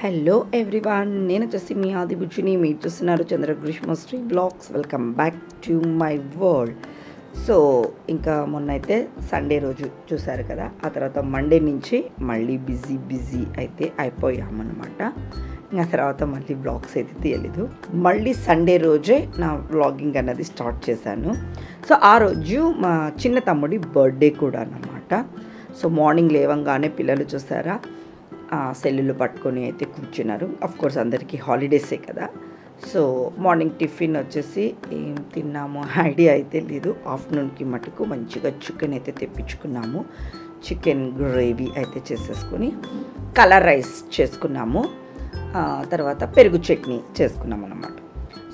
Hello everyone, నేను వచ్చేసి మీ ఆదిబుజ్జిని. మీరు చూస్తున్నారు Chandragreeshmasri blogs. Welcome back to my world. So ఇంకా మొన్న అయితే సండే రోజు చూసారు కదా, ఆ తర్వాత మండే నుంచి మళ్ళీ బిజీ అయితే అయిపోయామన్నమాట. ఆ తర్వాత మళ్ళీ బ్లాగ్స్ అయితే తీయలేదు. మళ్ళీ సండే రోజే నా వ్లాగింగ్ అన్నది స్టార్ట్ చేశాను. సో ఆ రోజు మా చిన్న తమ్ముడి బర్త్డే కూడా అన్నమాట. సో మార్నింగ్ లేవంగానే పిల్లలు చూసారా సెల్లులు పట్టుకొని అయితే కూర్చున్నారు. కోర్స్ అందరికీ హాలిడేసే కదా. సో మార్నింగ్ టిఫిన్ వచ్చేసి ఏం తిన్నాము ఐడియా అయితే లేదు. ఆఫ్టర్నూన్కి మటుకు మంచిగా చికెన్ అయితే తెప్పించుకున్నాము. చికెన్ గ్రేవీ అయితే చేసేసుకొని కలర్ రైస్ చేసుకున్నాము. తర్వాత పెరుగు చట్నీ చేసుకున్నాము అన్నమాట.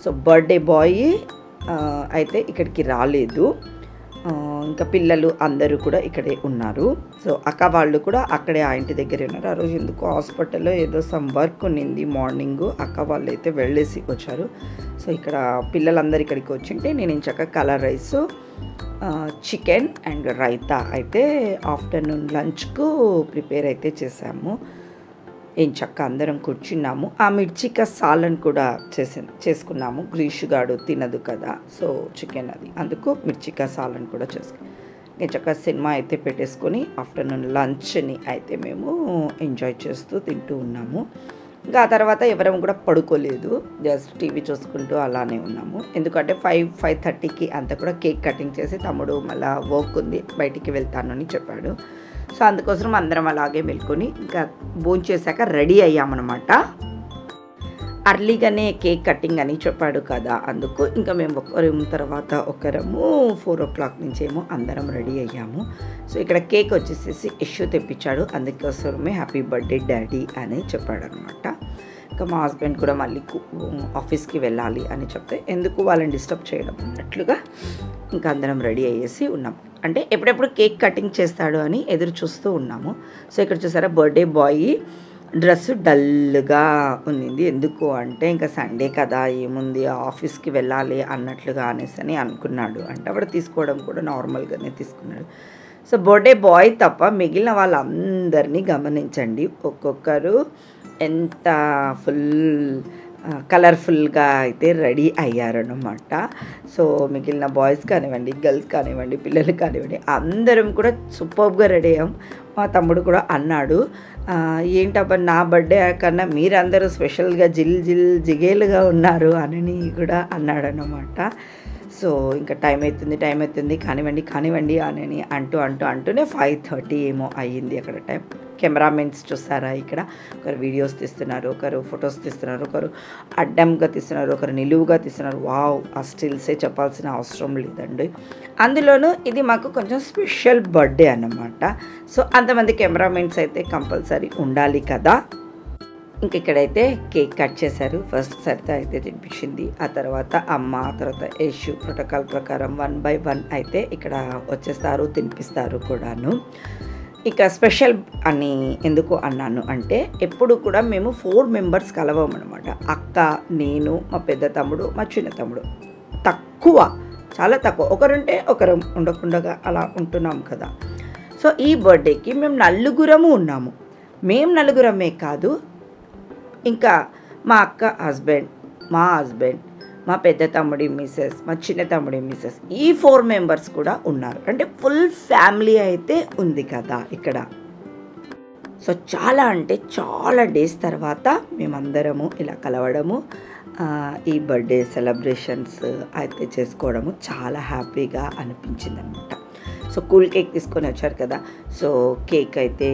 సో బర్త్డే బాయ్ అయితే ఇక్కడికి రాలేదు. ఇంకా పిల్లలు అందరూ కూడా ఇక్కడే ఉన్నారు. సో అక్క వాళ్ళు కూడా అక్కడే ఆ ఇంటి దగ్గరే ఉన్నారు. ఆ రోజు ఎందుకు హాస్పిటల్లో ఏదో సమ్ వర్క్ ఉన్నింది. మార్నింగ్ అక్క వాళ్ళు అయితే వెళ్ళేసి వచ్చారు. సో ఇక్కడ పిల్లలందరూ ఇక్కడికి వచ్చింటే నేను ఇంచక్క colour rice, chicken and raita అయితే ఆఫ్టర్నూన్ లంచ్కు ప్రిపేర్ అయితే చేసాము. ఏం చక్క అందరం కూర్చున్నాము. ఆ మిర్చిక సాలన్ కూడా చేసుకున్నాము. గ్రీషుగాడు తినదు కదా, సో చికెన్ అది అందుకు మిర్చిక సాలన్ కూడా చేసుకున్నాం. నేను చక్క సినిమా అయితే పెట్టేసుకొని ఆఫ్టర్నూన్ లంచ్ని అయితే మేము ఎంజాయ్ చేస్తూ తింటూ ఉన్నాము. ఇంకా ఆ తర్వాత ఎవరం కూడా పడుకోలేదు, జస్ట్ టీవీ చూసుకుంటూ అలానే ఉన్నాము. ఎందుకంటే 5:30కి అంతా కూడా కేక్ కటింగ్ చేసి తమ్ముడు మళ్ళీ వర్క్ ఉంది బయటికి వెళ్తానని చెప్పాడు. సో అందుకోసం అందరం అలాగే మెలుకొని ఇంకా భోంచేసాక రెడీ అయ్యామన్నమాట. అర్లీగానే కేక్ కటింగ్ అని చెప్పాడు కదా, అందుకు ఇంకా మేము ఒకరం తర్వాత ఒకరము 4 o'clock నుంచేమో అందరం రెడీ అయ్యాము. సో ఇక్కడ కేక్ వచ్చేసేసి ఇష్యూ తెప్పించాడు, అందుకోసమే హ్యాపీ బర్త్డే డాడీ అని చెప్పాడు అనమాట. ఇంకా మా హస్బెండ్ కూడా మళ్ళీ ఆఫీస్కి వెళ్ళాలి అని చెప్తే ఎందుకు వాళ్ళని డిస్టర్బ్ చేయడం అన్నట్లుగా ఇంకా అందరం రెడీ అయ్యేసి ఉన్నాం. అంటే ఎప్పుడెప్పుడు కేక్ కటింగ్ చేస్తాడు అని ఎదురు చూస్తూ ఉన్నాము. సో ఇక్కడ చూసారా బర్త్డే బాయ్ డ్రెస్ డల్గా ఉన్నింది. ఎందుకు అంటే ఇంకా సండే కదా, ఏముంది ఆఫీస్కి వెళ్ళాలి అన్నట్లుగా అనేసి అని అనుకున్నాడు. అంటే అప్పుడు తీసుకోవడం కూడా నార్మల్గానే తీసుకున్నాడు. సో బర్త్డే బాయ్ తప్ప మిగిలిన వాళ్ళందరినీ గమనించండి, ఒక్కొక్కరు ఎంత ఫుల్ కలర్ఫుల్గా అయితే రెడీ అయ్యారన్నమాట. సో మిగిలిన బాయ్స్ కానివ్వండి, గర్ల్స్ కానివ్వండి, పిల్లలు కానివ్వండి, అందరం కూడా సూపర్గా రెడీ అయ్యాం. మా తమ్ముడు కూడా అన్నాడు, ఏంటబ్బా నా బర్త్డే కన్నా మీరందరూ స్పెషల్గా జిగేలుగా ఉన్నారు అని కూడా అన్నాడన్నమాట. సో ఇంకా టైం అవుతుంది కానివ్వండి అని అంటూనే 5:30 ఏమో అయ్యింది అక్కడ టైం. కెమెరామెన్స్ చూస్తారా, ఇక్కడ ఒకరు వీడియోస్ తీస్తున్నారు, ఒకరు ఫొటోస్ తీస్తున్నారు, ఒకరు అడ్డంగా తీస్తున్నారు, ఒకరు నిలువుగా తీస్తున్నారు. వావ్, ఆ స్టిల్సే చెప్పాల్సిన అవసరం లేదండి. అందులోనూ ఇది మాకు కొంచెం స్పెషల్ బర్త్డే అన్నమాట. సో అంతమంది కెమెరామెన్స్ అయితే కంపల్సరీ ఉండాలి కదా. ఇంక ఇక్కడైతే కేక్ కట్ చేశారు. ఫస్ట్ సరిత అయితే తినిపించింది, ఆ తర్వాత అమ్మ, ఆ తర్వాత యశు. ప్రోటోకాల్ ప్రకారం 1 by 1 అయితే ఇక్కడ వచ్చేస్తారు, తినిపిస్తారు కూడాను. ఇక స్పెషల్ అని ఎందుకు అన్నాను అంటే ఎప్పుడు కూడా మేము 4 members కలవమన్నమాట. అక్క, నేను, మా పెద్ద తమ్ముడు, మా చిన్న తమ్ముడు. చాలా తక్కువ, ఒకరుంటే ఒకరు ఉండకుండా అలా ఉంటున్నాం కదా. సో ఈ బర్త్డేకి మేము నలుగురము ఉన్నాము. మేము నలుగురమే కాదు, ఇంకా మా అక్క హస్బెండ్, మా హస్బెండ్, మా పెద్ద తమ్ముడి మిస్సెస్, మా చిన్న తమ్ముడి మిస్సెస్, ఈ 4 members కూడా ఉన్నారు. అంటే ఫుల్ ఫ్యామిలీ అయితే ఉంది కదా ఇక్కడ. సో చాలా డేస్ తర్వాత మేమందరము ఇలా కలవడము, ఈ బర్త్డే సెలబ్రేషన్స్ అయితే చేసుకోవడము చాలా హ్యాపీగా అనిపించింది అనమాట. సో కూల్ కేక్ తీసుకొని వచ్చారు కదా. సో కేక్ అయితే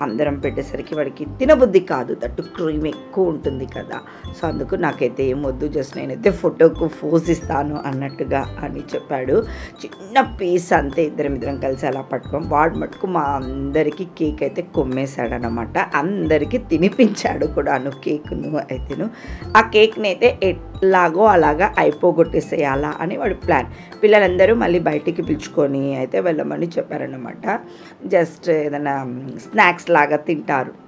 అందరం పెట్టేసరికి వాడికి తినబుద్ధి కాదు, దట్టు క్రీమ్ ఎక్కువ ఉంటుంది కదా. సో అందుకు నాకైతే ఏం వద్దు, జస్ట్ నేనైతే ఫోటోకు పోజ్ ఇస్తాను అన్నట్టుగా అని చెప్పాడు. చిన్న పీస్ అంతే, ఇద్దరం కలిసి అలా పట్టుకోం. వాడు మటుకు మా అందరికీ కేక్ అయితే కొమ్మేశాడనమాట. అందరికీ తినిపించాడు కూడాను కేక్ను అయితేను. ఆ కేక్ని అయితే ఎట్లాగో అలాగా అయిపోగొట్టేసేయాలా అని వాడి ప్లాన్. పిల్లలందరూ మళ్ళీ బయటికి పిలుచుకొని అయితే వెళ్ళమని చెప్పారన్నమాట. జస్ట్ ఏదైనా స్నాక్స్ లాగా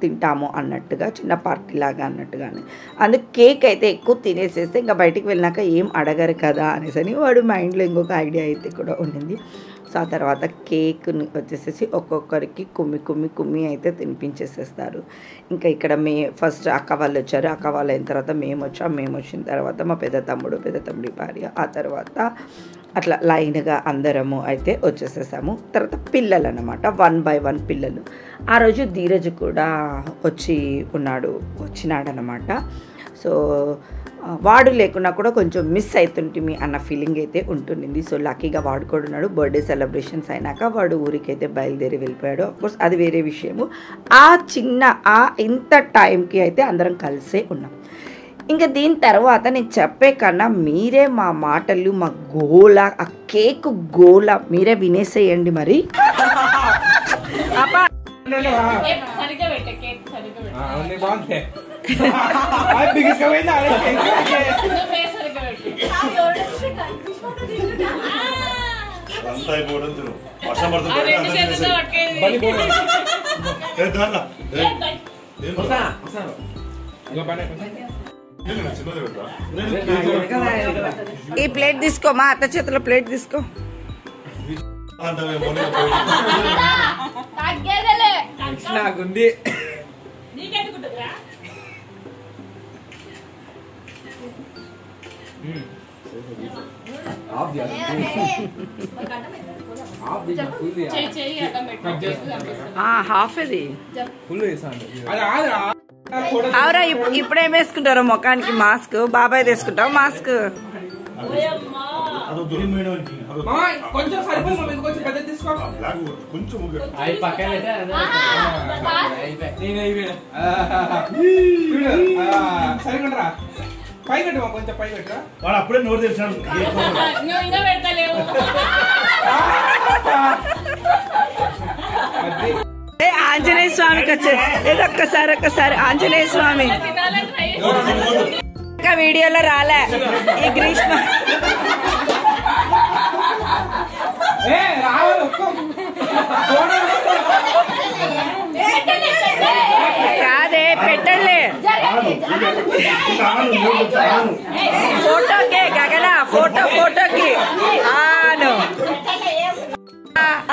తింటాము అన్నట్టుగా, చిన్న పార్టీ లాగా అన్నట్టుగానే. అందుకు కేక్ అయితే ఎక్కువ తినేసేస్తే ఇంకా బయటికి వెళ్ళినాక ఏం అడగరు కదా అనేసి వాడు మైండ్లో ఇంకొక ఐడియా అయితే కూడా ఉండింది. సో ఆ తర్వాత కేక్ని వచ్చేసేసి ఒక్కొక్కరికి కుమ్మి అయితే తినిపించేసేస్తారు. ఇంకా ఇక్కడ ఫస్ట్ అక్క వాళ్ళు వచ్చారు, అక్క వాళ్ళు అయిన తర్వాత మేము వచ్చిన తర్వాత మా పెద్ద తమ్ముడి భార్య, ఆ తర్వాత అట్లా లైన్గా అందరము అయితే వచ్చేసేసాము. తర్వాత పిల్లలు అన్నమాట, 1 by 1 పిల్లలు. ఆ రోజు ధీరజ్ కూడా వచ్చినాడనమాట. సో వాడు లేకున్నా కూడా కొంచెం మిస్ అవుతుంటిమి అన్న ఫీలింగ్ అయితే ఉంటుండింది. సో లక్కీగా వాడు కూడా ఉన్నాడు. బర్త్డే సెలబ్రేషన్స్ అయినాక వాడు ఊరికైతే బయలుదేరి వెళ్ళిపోయాడు. అఫ్కోర్స్ అది వేరే విషయము. ఇంత టైంకి అయితే అందరం కలిసే ఉన్నాం. ఇంకా దీని తర్వాత నేను చెప్పే కన్నా మీరే మా మాటలు, మా గోల, ఆ కేక్ గోల మీరే వినేసేయండి. మరి ఈ ప్లేట్ తీసుకో, మా అత్త చేతిలో ప్లేట్ తీసుకో. హాఫ్ ఇది అవురా. ఇప్పుడేం వేసుకుంటారో ముఖానికి మాస్క్? బాబాయ్ తీసుకుంటావు మాస్క్? అప్పుడే నోరు తెచ్చాడు. ఆంజనేయ స్వామికి వచ్చే ఒక్కసారి ఆంజనేయ స్వామి వీడియోలో రాలే. ఈ గ్రీష్మ కాదే పెట్టలే ఫోటోకే గగన ఫోటోకి ఆను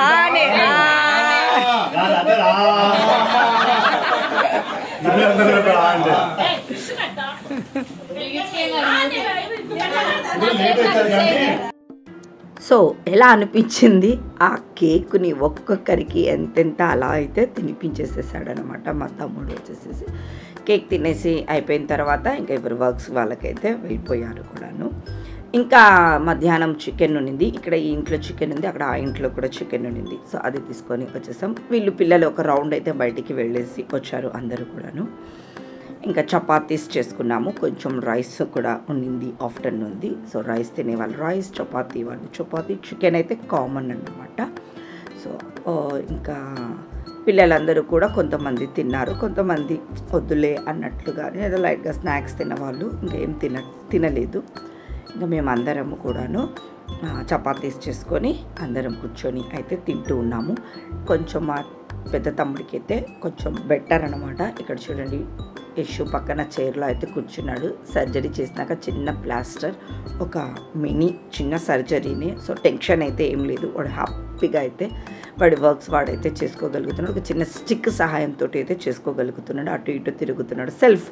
ఆనే సో ఎలా అనిపించింది? ఆ కేక్ని ఒక్కొక్కరికి ఎంతెంత అలా అయితే తినిపించేసేసాడనమాట మా తమ్ముడు. వచ్చేసేసి కేక్ తినేసి అయిపోయిన తర్వాత ఇంకా ఎవరి వర్క్స్ వాళ్ళకైతే వెళ్ళిపోయారు కూడాను. ఇంకా మధ్యాహ్నం చికెన్ ఉండింది. ఇక్కడ ఈ ఇంట్లో చికెన్ ఉంది, అక్కడ ఆ ఇంట్లో కూడా చికెన్ ఉండింది. సో అది తీసుకొని వచ్చేసాం. పిల్లలు ఒక రౌండ్ అయితే బయటికి వెళ్ళేసి వచ్చారు అందరూ కూడాను. ఇంకా చపాతీస్ చేసుకున్నాము. కొంచెం రైస్ కూడా ఉండింది ఆఫ్టర్నూన్ది. సో రైస్ తినేవాళ్ళు రైస్, చపాతీ వాళ్ళు చపాతీ, చికెన్ అయితే కామన్ అన్నమాట. సో ఇంకా పిల్లలందరూ కూడా కొంతమంది తిన్నారు, కొంతమంది వద్దులే అన్నట్లుగా ఏదో లైట్గా స్నాక్స్ తిన్నవాళ్ళు ఇంకేం తినలేదు. ఇంకా మేము అందరము కూడాను చపాతీస్ చేసుకొని అందరం కూర్చొని అయితే తింటూ ఉన్నాము. కొంచెం మా పెద్ద తమ్ముడికి అయితే కొంచెం బెటర్ అనమాట. ఇక్కడ చూడండి, యశు పక్కన చైర్లో అయితే కూర్చున్నాడు. సర్జరీ చేసినాక చిన్న ప్లాస్టర్, ఒక చిన్న సర్జరీనే. సో టెన్షన్ అయితే ఏం లేదు. వాడు హ్యాపీగా అయితే వాడి వర్క్స్ వాడైతే చేసుకోగలుగుతున్నాడు. ఒక చిన్న స్టిక్ సహాయంతో అయితే చేసుకోగలుగుతున్నాడు. అటు ఇటు తిరుగుతున్నాడు, సెల్ఫ్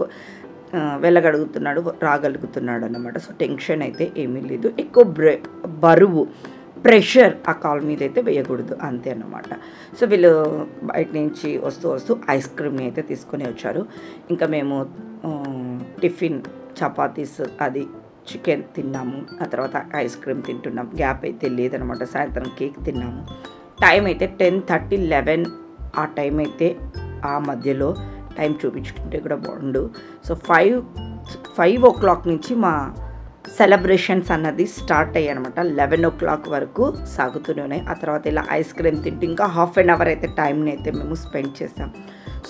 వెళ్ళగలుగుతున్నాడు, రాగలుగుతున్నాడు అన్నమాట. సో టెన్షన్ అయితే ఏమీ లేదు. ఎక్కువ బరువు ప్రెషర్ ఆ కాల్ మీద అయితే వేయకూడదు, అంతే అన్నమాట. సో వీళ్ళు బయట నుంచి వస్తూ ఐస్ క్రీమ్ని అయితే తీసుకొని వచ్చారు. ఇంకా మేము టిఫిన్ చపాతీస్ అది చికెన్ తిన్నాము. ఆ తర్వాత ఐస్ క్రీమ్ తింటున్నాం. గ్యాప్ అయితే లేదనమాట. సాయంత్రం కేక్ తిన్నాము. టైం అయితే 10:30, 11 ఆ టైం అయితే ఆ మధ్యలో టైం చూపించుకుంటే కూడా బాగుండు. సో 5 o'clock నుంచి మా సెలబ్రేషన్స్ అన్నది స్టార్ట్ అయ్యాయి అనమాట. 11 o'clock వరకు సాగుతూనే ఉన్నాయి. ఆ తర్వాత ఇలా ఐస్ క్రీమ్ తింటూ ఇంకా ½ an hour అయితే టైంని అయితే మేము స్పెండ్ చేసాం.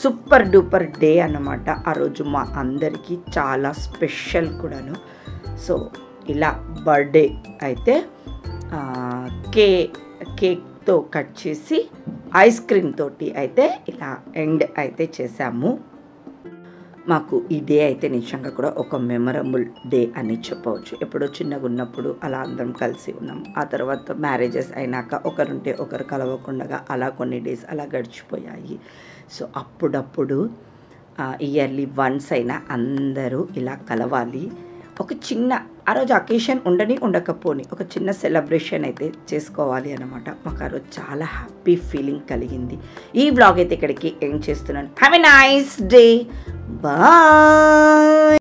సూపర్ డూపర్ డే అన్నమాట. ఆ రోజు మా అందరికీ చాలా స్పెషల్ కూడాను. సో ఇలా బర్త్డే అయితే కేక్తో కట్ చేసి ఐస్ క్రీమ్ తోటి అయితే ఇలా ఎండ్ అయితే చేసాము. మాకు ఈ డే అయితే నిజంగా కూడా ఒక మెమరబుల్ డే అని చెప్పవచ్చు. ఎప్పుడో చిన్నగా ఉన్నప్పుడు అలా అందరం కలిసి ఉన్నాం. ఆ తర్వాత మ్యారేజెస్ అయినాక ఒకరుంటే ఒకరు కలవకుండా అలా కొన్ని డేస్ అలా గడిచిపోయాయి. సో అప్పుడప్పుడు ఇయర్లీ వన్స్ అయినా అందరూ ఇలా కలవాలి. ఒక చిన్న ఆ రోజు అకేషన్ ఉండకపోని ఒక చిన్న సెలబ్రేషన్ అయితే చేసుకోవాలి అన్నమాట. మాకు ఆ రోజు చాలా హ్యాపీ ఫీలింగ్ కలిగింది. ఈ వ్లాగ్ అయితే ఇక్కడికి ఎండ్ చేస్తున్నాను. Have a nice day. Bye.